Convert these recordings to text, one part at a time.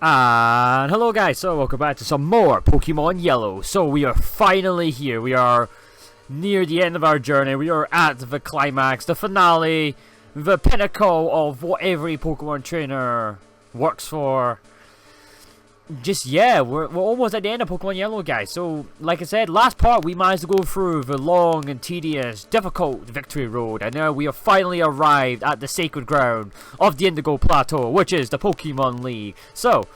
And hello guys, so welcome back to some more Pokemon Yellow. So we are finally here, we are near the end of our journey, we are at the climax, the finale, the pinnacle of what every Pokemon trainer works for. We're almost at the end of Pokemon Yellow guys. So like I said, last part we managed to go through the long and tedious, difficult victory road, and now we have finally arrived at the sacred ground of the Indigo Plateau, which is the Pokemon League. So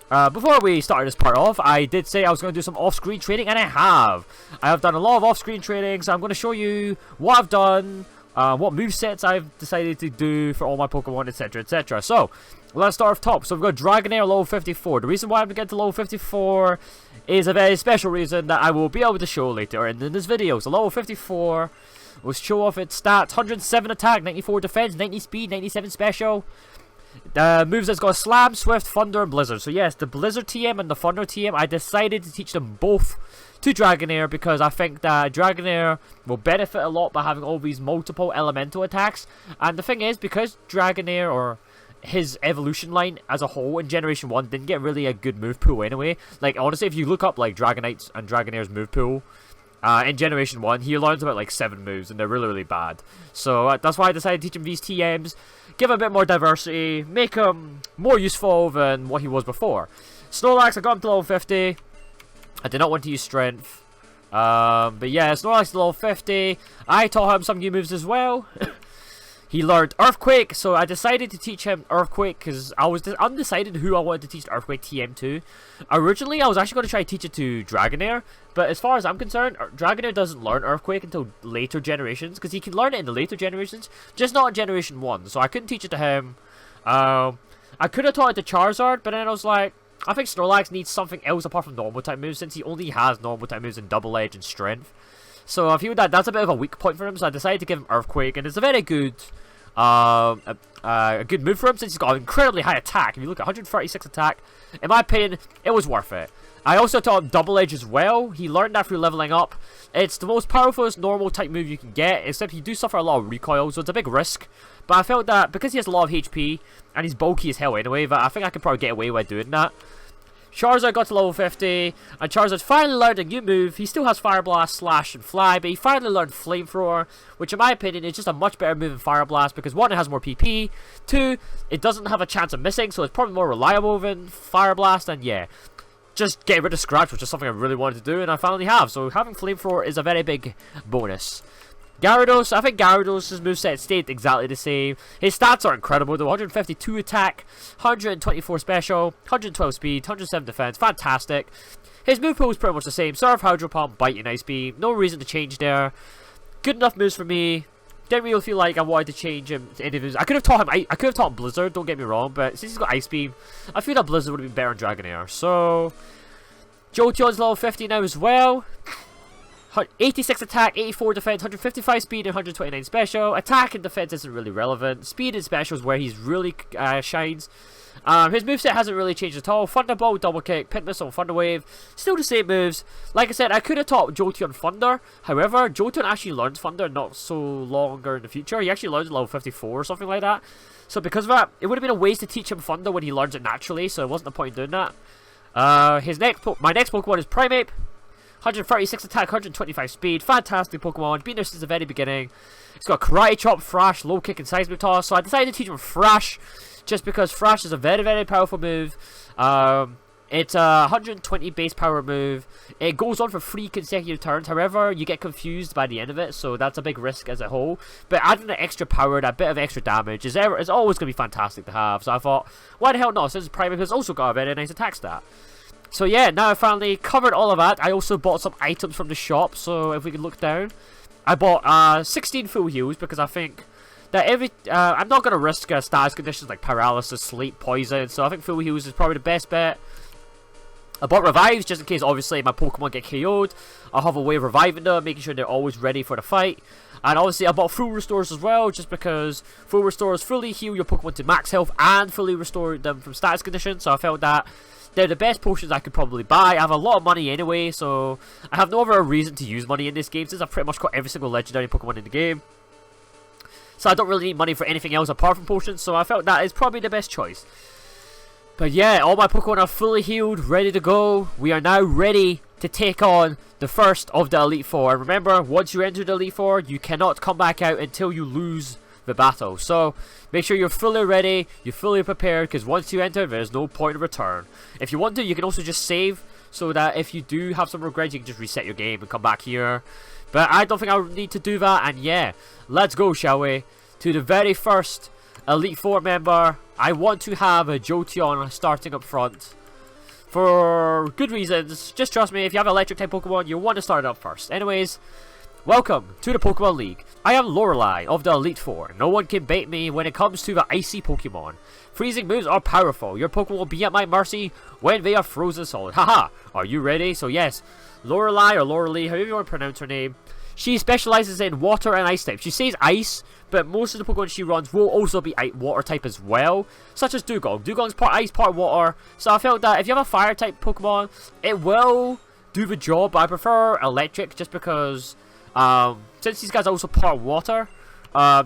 before we started this part off, I did say I was going to do some off-screen trading, and I have done a lot of off-screen trading, so I'm going to show you what I've done, what movesets I've decided to do for all my Pokemon, etc, etc. So let's start off top. So we've got Dragonair level 54. The reason why I'm going to get to level 54 is a very special reason that I will be able to show later in this video. So level 54 will show off its stats: 107 attack, 94 defense, 90 speed, 97 special. Moves that's got Slam, Swift, Thunder, and Blizzard. So yes, the Blizzard TM and the Thunder TM, I decided to teach them both to Dragonair because I think that Dragonair will benefit a lot by having all these multiple elemental attacks. And the thing is, because Dragonair, or his evolution line as a whole in Generation 1, didn't get really a good move pool anyway. Like, honestly, if you look up like Dragonite's and Dragonair's move pool in Generation 1, he learns about like 7 moves, and they're really, really bad. So that's why I decided to teach him these TMs, give him a bit more diversity, make him more useful than what he was before. Snorlax, I got him to level 50. I did not want to use Strength. But yeah, Snorlax to level 50. I taught him some new moves as well. He learned Earthquake, so I decided to teach him Earthquake because I was undecided who I wanted to teach Earthquake TM to. Originally, I was actually going to try to teach it to Dragonair, but as far as I'm concerned, Dragonair doesn't learn Earthquake until later generations, because he can learn it in the later generations, just not in Generation 1, so I couldn't teach it to him. I could have taught it to Charizard, but then I was like, I think Snorlax needs something else apart from normal type moves, since he only has normal type moves in Double Edge and Strength. So I feel that that's a bit of a weak point for him, so I decided to give him Earthquake, and it's a very good a good move for him since he's got an incredibly high attack. If you look at 136 attack, in my opinion, it was worth it. I also taught him Double Edge as well. He learned that through leveling up. It's the most powerful normal type move you can get, except you do suffer a lot of recoil, so it's a big risk. But I felt that because he has a lot of HP, and he's bulky as hell anyway, that I think I could probably get away with doing that. Charizard got to level 50, and Charizard finally learned a new move. He still has Fire Blast, Slash, and Fly, but he finally learned Flamethrower, which in my opinion is just a much better move than Fire Blast, because 1, it has more PP, 2, it doesn't have a chance of missing, so it's probably more reliable than Fire Blast, and yeah, just getting rid of Scratch, which is something I really wanted to do, and I finally have, so having Flamethrower is a very big bonus. Gyarados, I think Gyarados' moveset stayed exactly the same. His stats are incredible though: 152 attack, 124 special, 112 speed, 107 defense, fantastic. His move pool is pretty much the same: Surf, Hydro Pump, Bite, and Ice Beam. No reason to change there. Good enough moves for me. Didn't really feel like I wanted to change him to any of his. I could have taught him Blizzard, don't get me wrong, but since he's got Ice Beam, I feel that Blizzard would have been better on Dragonair. So Jolteon's level 50 now as well. 86 attack, 84 defense, 155 speed, and 129 special. Attack and defense isn't really relevant. Speed and special is where he's really shines. His moveset hasn't really changed at all. Thunderbolt, Double Kick, Pit Missile, Thunder Wave, still the same moves. Like I said, I could have taught Jolteon Thunder. However, Jolteon actually learns Thunder not so longer in the future. He actually learns level 54 or something like that. So because of that, it would have been a waste to teach him Thunder when he learns it naturally, so it wasn't the point in doing that. My next Pokemon is Primeape. 136 attack, 125 speed, fantastic Pokemon, been there since the very beginning. It's got Karate Chop, Thrash, Low Kick, and Seismic Toss, so I decided to teach him Thrash, just because Thrash is a very, very powerful move. It's a 120 base power move. It goes on for 3 consecutive turns, however, you get confused by the end of it, so that's a big risk as a whole. But adding the extra power, that bit of extra damage, is always going to be fantastic to have, so I thought, why the hell not, since Primeape has also got a very nice attack stat. So yeah, now I finally covered all of that. I also bought some items from the shop, so if we can look down. I bought 16 full heals because I think that I'm not going to risk status conditions like paralysis, sleep, poison, so I think full heals is probably the best bet. I bought revives just in case obviously my Pokemon get KO'd. I'll have a way of reviving them, making sure they're always ready for the fight. And obviously I bought full restores as well, just because full restores fully heal your Pokemon to max health and fully restore them from status conditions, so I felt that they're the best potions I could probably buy. I have a lot of money anyway, so I have no other reason to use money in this game since I've pretty much got every single legendary Pokemon in the game. So I don't really need money for anything else apart from potions, so I felt that is probably the best choice. But yeah, all my Pokemon are fully healed, ready to go. We are now ready to take on the first of the Elite Four. And remember, once you enter the Elite Four, you cannot come back out until you lose the battle. So make sure you're fully ready, you're fully prepared, because once you enter, there's no point of return. If you want to, you can also just save, so that if you do have some regrets, you can just reset your game and come back here. But I don't think I'll need to do that. And yeah, let's go, shall we, to the very first Elite Four member. I want to have a Jolteon starting up front for good reasons. Just trust me, if you have electric type Pokemon, you want to start it up first. Anyways, welcome to the Pokemon League. I am Lorelei of the Elite Four. No one can bait me when it comes to the icy Pokemon. Freezing moves are powerful. Your Pokemon will be at my mercy when they are frozen solid. Haha, are you ready? So yes, Lorelei or Lorelei, however you want to pronounce her name. She specializes in water and ice type. She says ice, but most of the Pokemon she runs will also be water type as well, such as Dugong. Dugong's part ice, part water. So I felt that if you have a fire type Pokemon, it will do the job. But I prefer electric just because since these guys are also part water,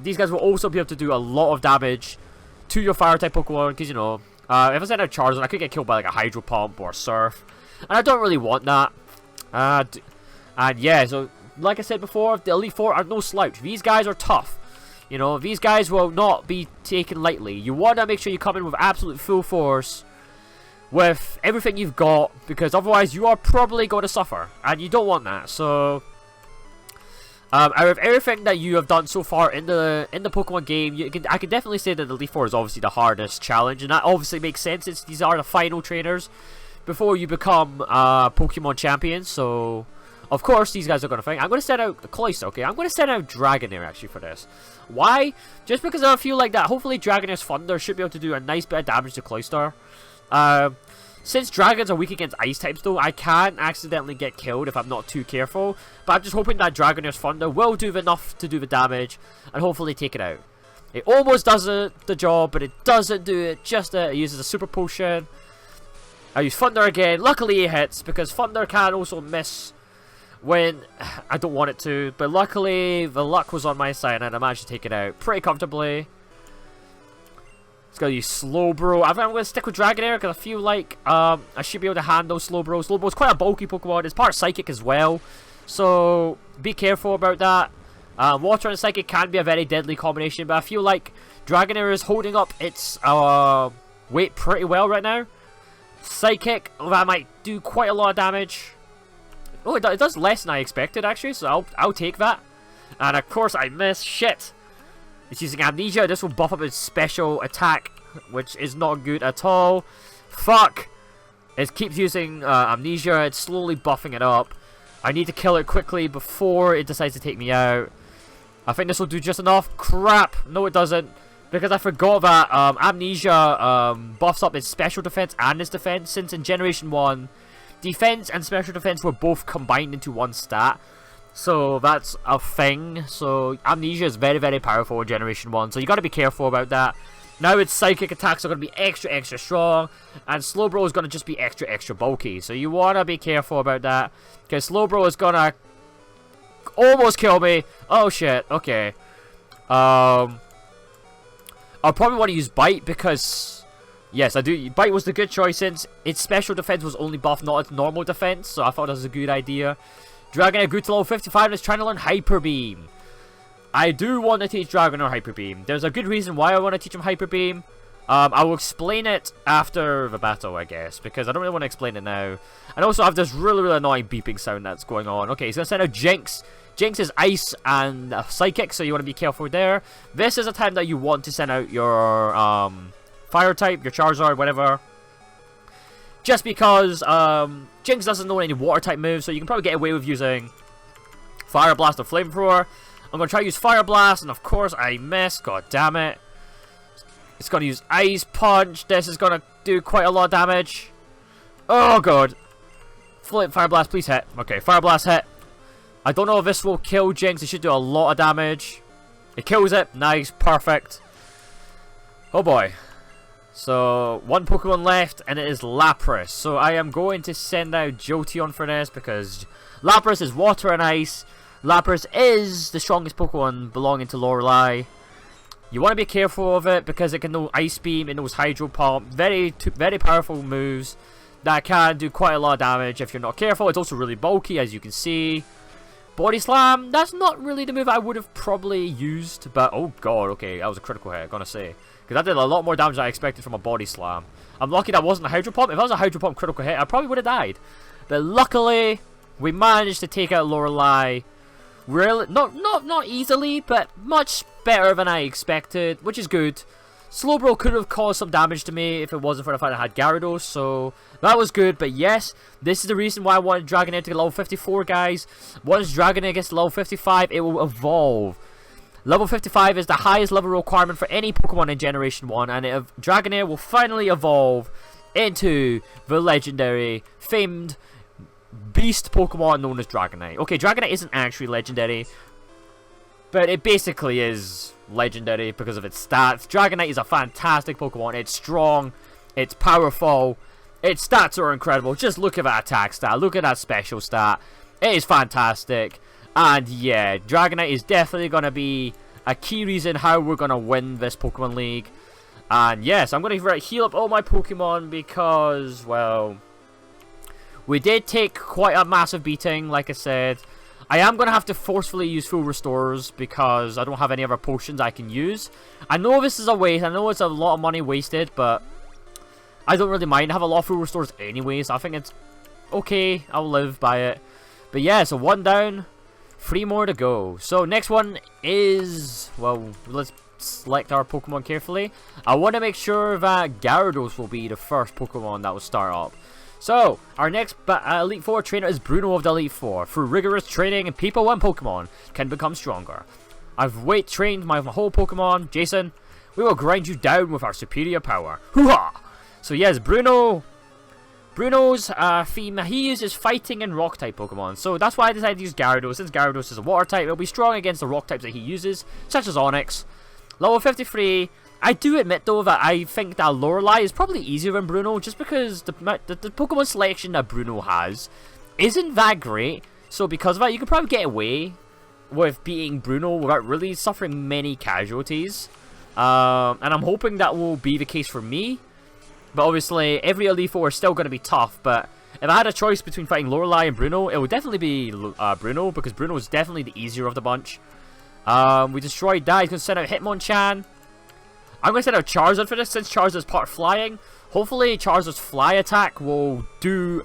these guys will also be able to do a lot of damage to your fire type Pokemon. Because, you know, if I send out Charizard, I could get killed by like a Hydro Pump or a Surf, and I don't really want that. And yeah, so like I said before, the Elite Four are no slouch. These guys are tough. You know, these guys will not be taken lightly. You want to make sure you come in with absolute full force with everything you've got, because otherwise you are probably going to suffer, and you don't want that. So out of everything that you have done so far in the Pokemon game, I can definitely say that the Elite Four is obviously the hardest challenge, and that obviously makes sense. These are the final trainers before you become Pokemon champions. So of course these guys are going to fight. I'm going to send out the Cloyster, okay? I'm going to send out Dragonair actually for this. Why? Just because I feel like that hopefully Dragonair's Thunder should be able to do a nice bit of damage to Cloyster. Since dragons are weak against ice types though, I can accidentally get killed if I'm not too careful. But I'm just hoping that Dragonair's Thunder will do enough to do the damage and hopefully take it out. It almost does the job, but it doesn't do it just it uses a super potion. I use Thunder again. Luckily it hits, because Thunder can also miss when I don't want it to, but luckily the luck was on my side and I managed to take it out pretty comfortably. It's gonna use Slowbro. I think I'm gonna stick with Dragonair because I feel like I should be able to handle Slowbro. Slowbro's quite a bulky Pokemon. It's part Psychic as well, so be careful about that. Water and Psychic can be a very deadly combination, but I feel like Dragonair is holding up its weight pretty well right now. Psychic, that might do quite a lot of damage. Oh, it does less than I expected, actually, so I'll take that. And of course I miss. Shit. It's using Amnesia. This will buff up its special attack, which is not good at all. Fuck. It keeps using Amnesia. It's slowly buffing it up. I need to kill it quickly before it decides to take me out. I think this will do just enough. Crap. No, it doesn't. Because I forgot that Amnesia buffs up its special defense and its defense, since in Generation 1... defense and special defense were both combined into one stat. So that's a thing. So Amnesia is very, very powerful in Generation 1. So you got to be careful about that. Now its psychic attacks are going to be extra, extra strong. And Slowbro is going to just be extra, extra bulky. So you want to be careful about that. Because Slowbro is going to almost kill me. Oh shit. Okay. I'll probably want to use Bite because... yes, I do. Bite was the good choice since its special defense was only buffed, not its normal defense. So I thought that was a good idea. Dragonair grew to level 55 and is trying to learn Hyper Beam. I do want to teach Dragonair Hyper Beam. There's a good reason why I want to teach him Hyper Beam. I will explain it after the battle, I guess, because I don't really want to explain it now. And also I have this really, really annoying beeping sound that's going on. Okay, he's going to send out Jinx. Jinx is ice and psychic, so you want to be careful there. This is a time that you want to send out your fire type, your Charizard, whatever. Just because Jinx doesn't know any water type moves, so you can probably get away with using Fire Blast or Flamethrower. I'm going to try to use Fire Blast, and of course I miss. God damn it. It's going to use Ice Punch. This is going to do quite a lot of damage. Oh god. Fire Blast, please hit. Okay, Fire Blast hit. I don't know if this will kill Jinx. It should do a lot of damage. It kills it. Nice, perfect. Oh boy. So, one Pokemon left, and it is Lapras. So, I am going to send out Jolteon for this, because Lapras is water and ice. Lapras is the strongest Pokemon belonging to Lorelei. You want to be careful of it because it can know Ice Beam, it knows Hydro Pump. Very powerful moves that can do quite a lot of damage if you're not careful. It's also really bulky, as you can see. Body Slam, that's not really the move I would have probably used, but oh god, okay, that was a critical hit, I'm gonna say. Because that did a lot more damage than I expected from a Body Slam. I'm lucky that wasn't a Hydro Pump. If that was a Hydro Pump critical hit, I probably would have died. But luckily, we managed to take out Lorelei. Really, not easily, but much better than I expected, which is good. Slowbro could have caused some damage to me if it wasn't for the fact I had Gyarados, so that was good. But yes, this is the reason why I wanted Dragonair to get level 54, guys. Once Dragonair gets to level 55, it will evolve. Level 55 is the highest level requirement for any Pokemon in Generation 1, and Dragonair will finally evolve into the legendary, famed beast Pokemon known as Dragonite. Okay, Dragonite isn't actually legendary, but it basically is legendary because of its stats. Dragonite is a fantastic Pokemon. It's strong, it's powerful, its stats are incredible. Just look at that attack stat, look at that special stat. It is fantastic. And yeah, Dragonite is definitely going to be a key reason how we're going to win this Pokemon League. And yes, I'm going to heal up all my Pokemon because, well, we did take quite a massive beating, like I said. I am going to have to forcefully use full restores because I don't have any other potions I can use. I know this is a waste, I know it's a lot of money wasted, but I don't really mind. I have a lot of full restores anyways. I think it's okay, I'll live by it. But yeah, so 1 down, 3 more to go. So next one is, well, let's select our Pokemon carefully. I want to make sure that Gyarados will be the first Pokemon that will start up. So, our next Elite Four trainer is Bruno of the Elite Four. Through rigorous training, people and Pokemon can become stronger. I've weight trained my whole Pokemon. Jason, we will grind you down with our superior power. Hoo-ha! So yes, Bruno's theme, he uses fighting and rock type Pokemon. So that's why I decided to use Gyarados. Since Gyarados is a water type, it'll be strong against the rock types that he uses, such as Onix. Level 53. I do admit though that I think that Lorelei is probably easier than Bruno, just because the Pokemon selection that Bruno has isn't that great. So because of that, you can probably get away with beating Bruno without really suffering many casualties. And I'm hoping that will be the case for me. But obviously, every Elite Four is still going to be tough. But if I had a choice between fighting Lorelei and Bruno, it would definitely be Bruno, because Bruno is definitely the easier of the bunch. We destroyed that. He's going to send out Hitmonchan. I'm going to send out Charizard for this, since Charizard's part flying. Hopefully, Charizard's fly attack will do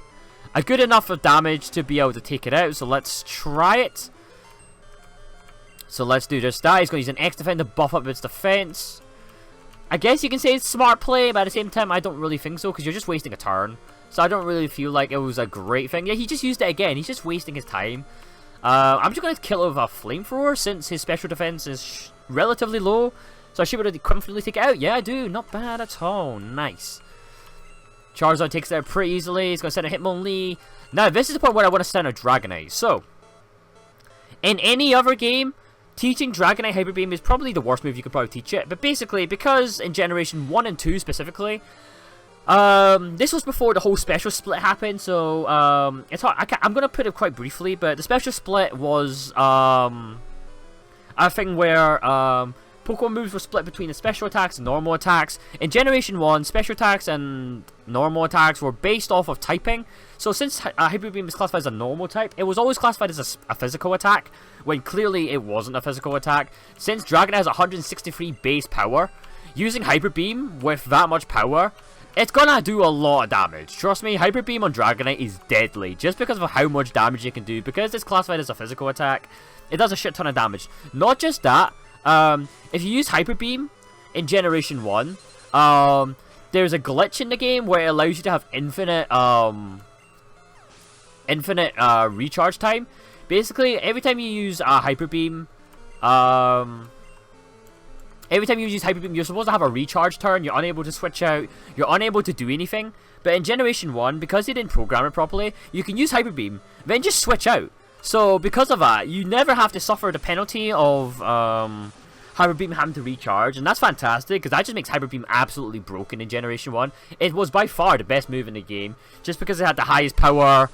a good enough of damage to be able to take it out. So let's try it. So let's do just that. He's going to use an X-Defend to buff up its defense. I guess you can say it's smart play, but at the same time, I don't really think so, because you're just wasting a turn. So I don't really feel like it was a great thing. Yeah, he just used it again. He's just wasting his time. I'm just going to kill it with a Flamethrower, since his special defense is relatively low. So I should be able to comfortably take it out. Yeah, I do. Not bad at all. Nice. Charizard takes it out pretty easily. He's going to send a Hitmonlee. Now, this is the point where I want to send a Dragonite. So, in any other game, teaching Dragonite Hyper Beam is probably the worst move you could probably teach it. But basically, because in Generation 1 and 2 specifically, this was before the whole special split happened. So, it's hard. I'm going to put it quite briefly, but the special split was a thing where Pokemon moves were split between the special attacks and normal attacks. In Generation 1, special attacks and normal attacks were based off of typing. So since Hyper Beam is classified as a normal type, it was always classified as a physical attack, when clearly it wasn't a physical attack. Since Dragonite has 163 base power, using Hyper Beam with that much power, it's gonna do a lot of damage. Trust me, Hyper Beam on Dragonite is deadly, just because of how much damage it can do. Because it's classified as a physical attack, it does a shit ton of damage. Not just that, if you use Hyper Beam in Generation 1, there's a glitch in the game where it allows you to have infinite recharge time. Basically, every time you use Hyper Beam, you're supposed to have a recharge turn. You're unable to switch out. You're unable to do anything. But in Generation 1, because they didn't program it properly, you can use Hyper Beam, then just switch out. So, because of that, you never have to suffer the penalty of Hyper Beam having to recharge, and that's fantastic, because that just makes Hyper Beam absolutely broken in Generation 1. It was by far the best move in the game, just because it had the highest power.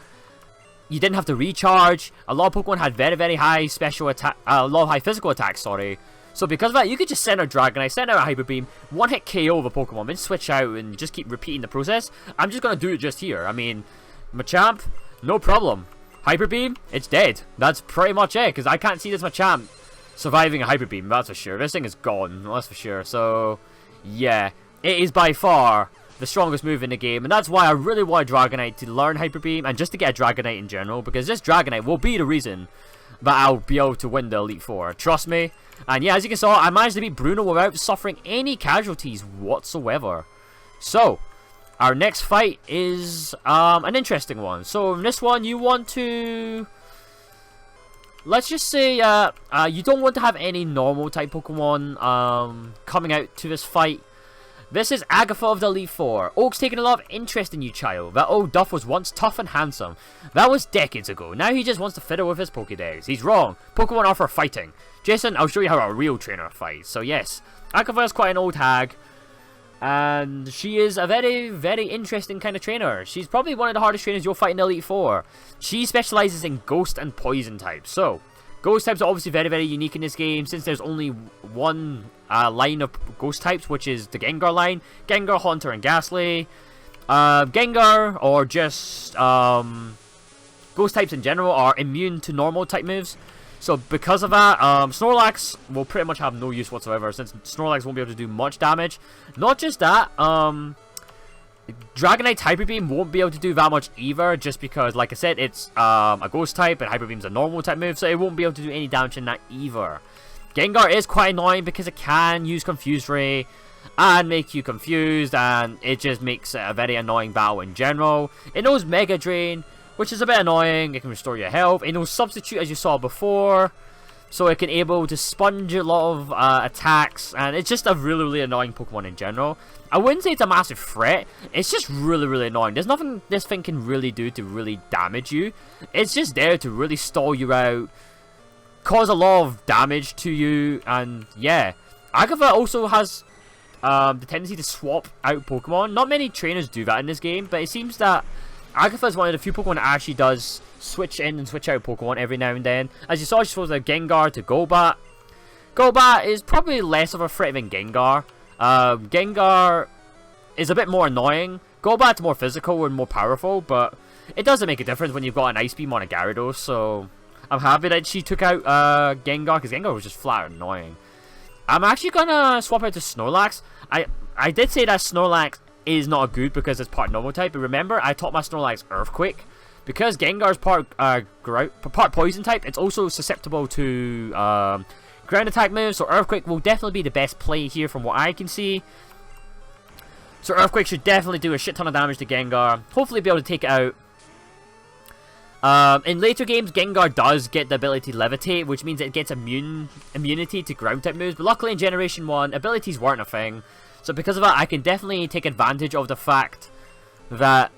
You didn't have to recharge. A lot of Pokemon had very, very high special attack, a lot of high physical attacks, sorry. So because of that, you could just send out Dragonite, send out a Hyper Beam, one-hit KO of a Pokemon, then switch out and just keep repeating the process. I'm just going to do it just here. I mean, Machamp, no problem. Hyper Beam, it's dead. That's pretty much it, because I can't see this Machamp surviving a Hyper Beam, that's for sure. This thing is gone, that's for sure. So, yeah, it is by far the strongest move in the game, and that's why I really want Dragonite to learn Hyper Beam, and just to get a Dragonite in general, because this Dragonite will be the reason that I'll be able to win the Elite Four. Trust me. And yeah, as you can see, I managed to beat Bruno without suffering any casualties whatsoever. So, our next fight is an interesting one. So, in this one, you want to... Let's just say you don't want to have any normal type Pokemon coming out to this fight. This is Agatha of the Elite Four. Oak's taking a lot of interest in you, child. That old Duff was once tough and handsome. That was decades ago. Now he just wants to fiddle with his Pokédex. He's wrong. Pokemon are for fighting. Jason, I'll show you how a real trainer fights. So yes, Agatha is quite an old hag. And she is a very, very interesting kind of trainer. She's probably one of the hardest trainers you'll fight in the Elite Four. She specializes in Ghost and Poison types. So, Ghost types are obviously very, very unique in this game, since there's only one line of Ghost types, which is the Gengar line. Gengar, Haunter, and Ghastly. Gengar, or just Ghost types in general, are immune to normal type moves. So because of that, Snorlax will pretty much have no use whatsoever, since Snorlax won't be able to do much damage. Not just that, Dragonite's Hyper Beam won't be able to do that much either, just because, like I said, it's a Ghost type, and Hyper Beam's a normal type move, so it won't be able to do any damage in that either. Gengar is quite annoying because it can use Confuse Ray and make you confused, and it just makes it a very annoying battle in general. It knows Mega Drain, which is a bit annoying. It can restore your health. It knows Substitute, as you saw before, so it can able to sponge a lot of attacks, and it's just a really, really annoying Pokemon in general. I wouldn't say it's a massive threat. It's just really, really annoying. There's nothing this thing can really do to really damage you. It's just there to really stall you out, cause a lot of damage to you, and yeah. Agatha also has the tendency to swap out Pokemon. Not many trainers do that in this game, but it seems that Agatha is one of the few Pokemon that actually does switch in and switch out Pokemon every now and then. As you saw, she goes from Gengar to Golbat. Golbat is probably less of a threat than Gengar. Gengar is a bit more annoying. Golbat's more physical and more powerful, but it doesn't make a difference when you've got an Ice Beam on a Gyarados, so I'm happy that she took out Gengar, because Gengar was just flat annoying. I'm actually gonna swap out to Snorlax. I did say that Snorlax is not good because it's part normal type, but remember, I taught my Snorlax Earthquake. Because Gengar's part poison type, it's also susceptible to ground attack moves, so Earthquake will definitely be the best play here from what I can see. So Earthquake should definitely do a shit ton of damage to Gengar, hopefully be able to take it out. In later games, Gengar does get the ability to Levitate, which means it gets immunity to ground type moves, but luckily in Generation 1, abilities weren't a thing. So because of that, I can definitely take advantage of the fact that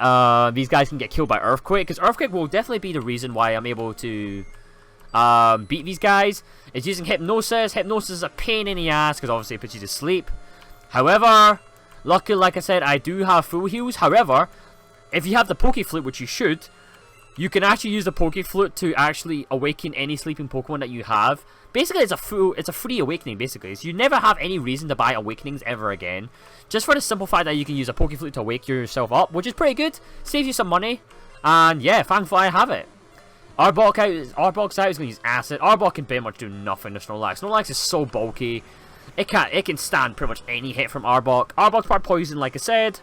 these guys can get killed by Earthquake, because Earthquake will definitely be the reason why I'm able to beat these guys. It's using Hypnosis. Hypnosis is a pain in the ass, because obviously it puts you to sleep. However, luckily, like I said, I do have full heals. However, if you have the Poke Flute, which you should, you can actually use the Poke Flute to actually awaken any sleeping Pokemon that you have. Basically, it's a free awakening, basically. So you never have any reason to buy awakenings ever again. Just for the simple fact that you can use a Poke Flute to wake yourself up, which is pretty good. Saves you some money. And yeah, thankfully I have it. Arbok's out, he's going to use Acid. Arbok can pretty much do nothing to Snorlax. Snorlax is so bulky. It can stand pretty much any hit from Arbok. Arbok's part poison, like I said.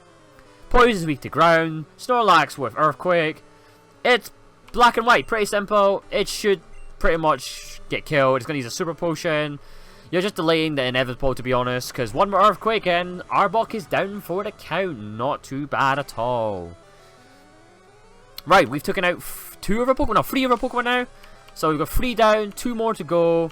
Poison is weak to ground. Snorlax with Earthquake. It's black and white, pretty simple. It should pretty much get killed. It's going to use a Super Potion. You're just delaying the inevitable, to be honest, because one more Earthquake and Arbok is down for the count. Not too bad at all. Right, we've taken out 2 of our Pokemon, no, 3 of our Pokemon now. So we've got 3 down, 2 more to go.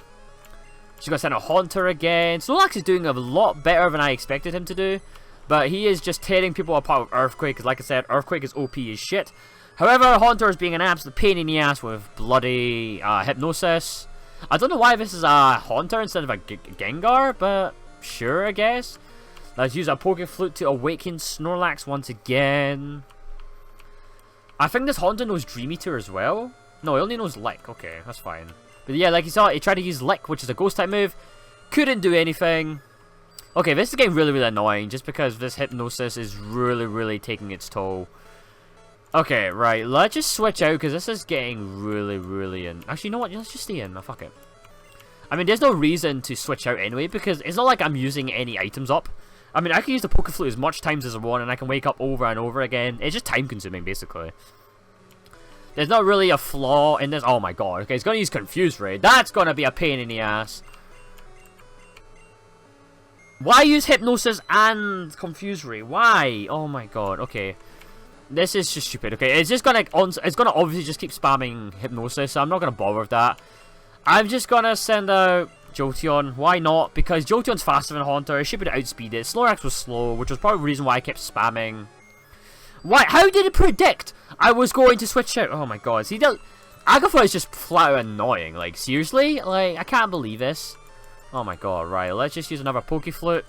She's going to send a Haunter again. Snorlax is doing a lot better than I expected him to do, but he is just tearing people apart with Earthquake, because like I said, Earthquake is OP as shit. However, Haunter is being an absolute pain in the ass with bloody Hypnosis. I don't know why this is a Haunter instead of a Gengar, but sure, I guess. Let's use a Poke Flute to awaken Snorlax once again. I think this Haunter knows Dream Eater as well. No, it only knows Lick. Okay, that's fine. But yeah, like you saw, he tried to use Lick, which is a Ghost type move. Couldn't do anything. Okay, this is getting really, really annoying just because this hypnosis is really, really taking its toll. Okay, right, let's just switch out because this is getting really, really actually, you know what? Let's just stay in. Oh, fuck it. I mean, there's no reason to switch out anyway because it's not like I'm using any items up. I mean, I can use the Poke Flute as much times as I want and I can wake up over and over again. It's just time consuming, basically. There's not really a flaw in this. Oh my god. Okay, he's going to use Confuse Ray. That's going to be a pain in the ass. Why use Hypnosis and Confuse Ray? Why? Oh my god. Okay. This is just stupid. Okay, it's just going to... It's going to obviously just keep spamming Hypnosis, so I'm not going to bother with that. I'm just going to send out Jolteon. Why not? Because Jolteon's faster than Haunter. It should be able to outspeed it. Snorlax was slow, which was probably the reason why I kept spamming. Why? How did it predict I was going to switch out? Oh my god. See, Agatha is just flat out annoying. Like, seriously? Like, I can't believe this. Oh my god. Right, let's just use another Poke Flute.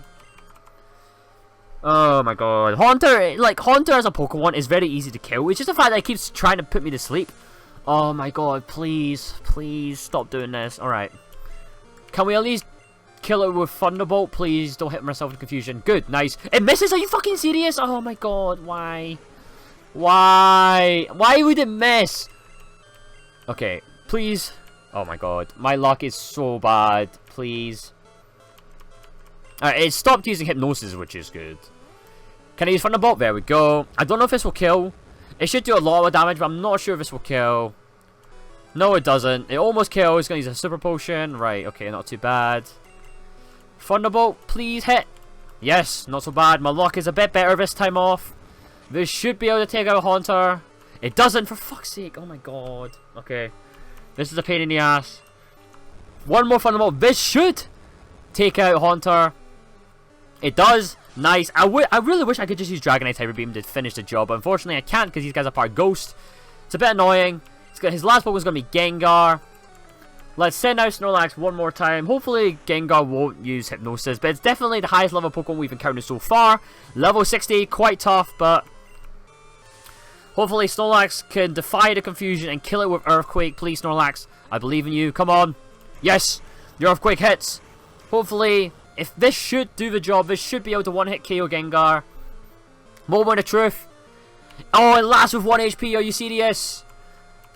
Oh my god. Haunter, like, Haunter as a Pokemon is very easy to kill. It's just the fact that it keeps trying to put me to sleep. Oh my god. Please. Please stop doing this. Alright. Can we at least kill it with Thunderbolt? Please don't hit myself in confusion. Good, nice. It misses? Are you fucking serious? Oh my god, why? Why? Why would it miss? Okay, please. Oh my god, my luck is so bad. Please. Alright, it stopped using Hypnosis, which is good. Can I use Thunderbolt? There we go. I don't know if this will kill. It should do a lot of damage, but I'm not sure if this will kill. No, it doesn't. It almost kills. It's going to use a Super Potion. Right, okay, not too bad. Thunderbolt, please hit. Yes, not so bad. My luck is a bit better this time off. This should be able to take out Haunter. It doesn't, for fuck's sake. Oh my god. Okay. This is a pain in the ass. One more Thunderbolt. This should take out Haunter. It does. Nice. I really wish I could just use Dragonite Hyper Beam to finish the job. But unfortunately, I can't because these guys are part Ghost. It's a bit annoying. His last Pokemon is going to be Gengar. Let's send out Snorlax one more time. Hopefully Gengar won't use Hypnosis, but it's definitely the highest level Pokemon we've encountered so far. Level 60, quite tough, but hopefully Snorlax can defy the confusion and kill it with Earthquake. Please, Snorlax, I believe in you. Come on. Yes, the Earthquake hits. Hopefully, if this should do the job, this should be able to one-hit KO Gengar. Moment of truth. Oh, it lasts with 1 HP. Are you serious?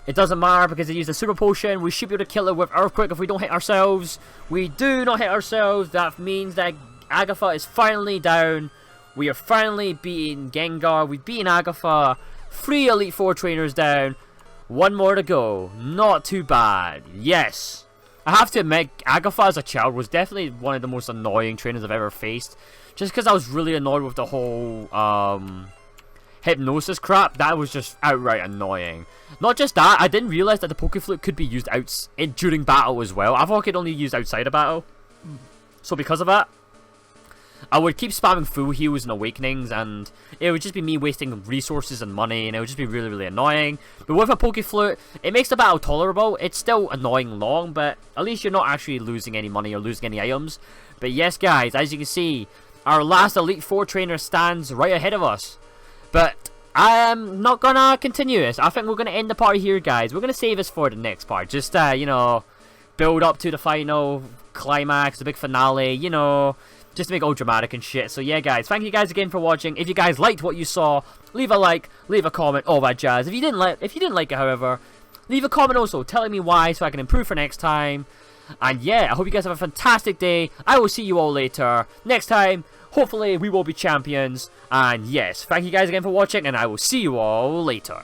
It doesn't matter because they used a Super Potion. We should be able to kill it with Earthquake if we don't hit ourselves. We do not hit ourselves. That means that Agatha is finally down. We are finally beating Gengar. We've beaten Agatha. 3 Elite Four trainers down. 1 more to go. Not too bad. Yes. I have to admit, Agatha as a child was definitely one of the most annoying trainers I've ever faced. Just because I was really annoyed with the whole Hypnosis crap. That was just outright annoying. Not just that, I didn't realize that the Poke Flute could be used during battle as well. I thought it could only use outside of battle. So because of that, I would keep spamming full heals and awakenings, and it would just be me wasting resources and money, and it would just be really, really annoying. But with a Poke Flute, it makes the battle tolerable. It's still annoying long, but at least you're not actually losing any money or losing any items. But yes, guys, as you can see, our last Elite Four trainer stands right ahead of us. But I am not gonna continue this. I think we're gonna end the part here, guys. We're gonna save this for the next part. Just, you know, build up to the final climax, the big finale, you know, just to make it all dramatic and shit. So yeah, guys, thank you guys again for watching. If you guys liked what you saw, leave a like, leave a comment, all that jazz. If you didn't like it, however, leave a comment also telling me why so I can improve for next time. And yeah, I hope you guys have a fantastic day. I will see you all later. Next time, hopefully we will be champions. And yes, thank you guys again for watching, and I will see you all later.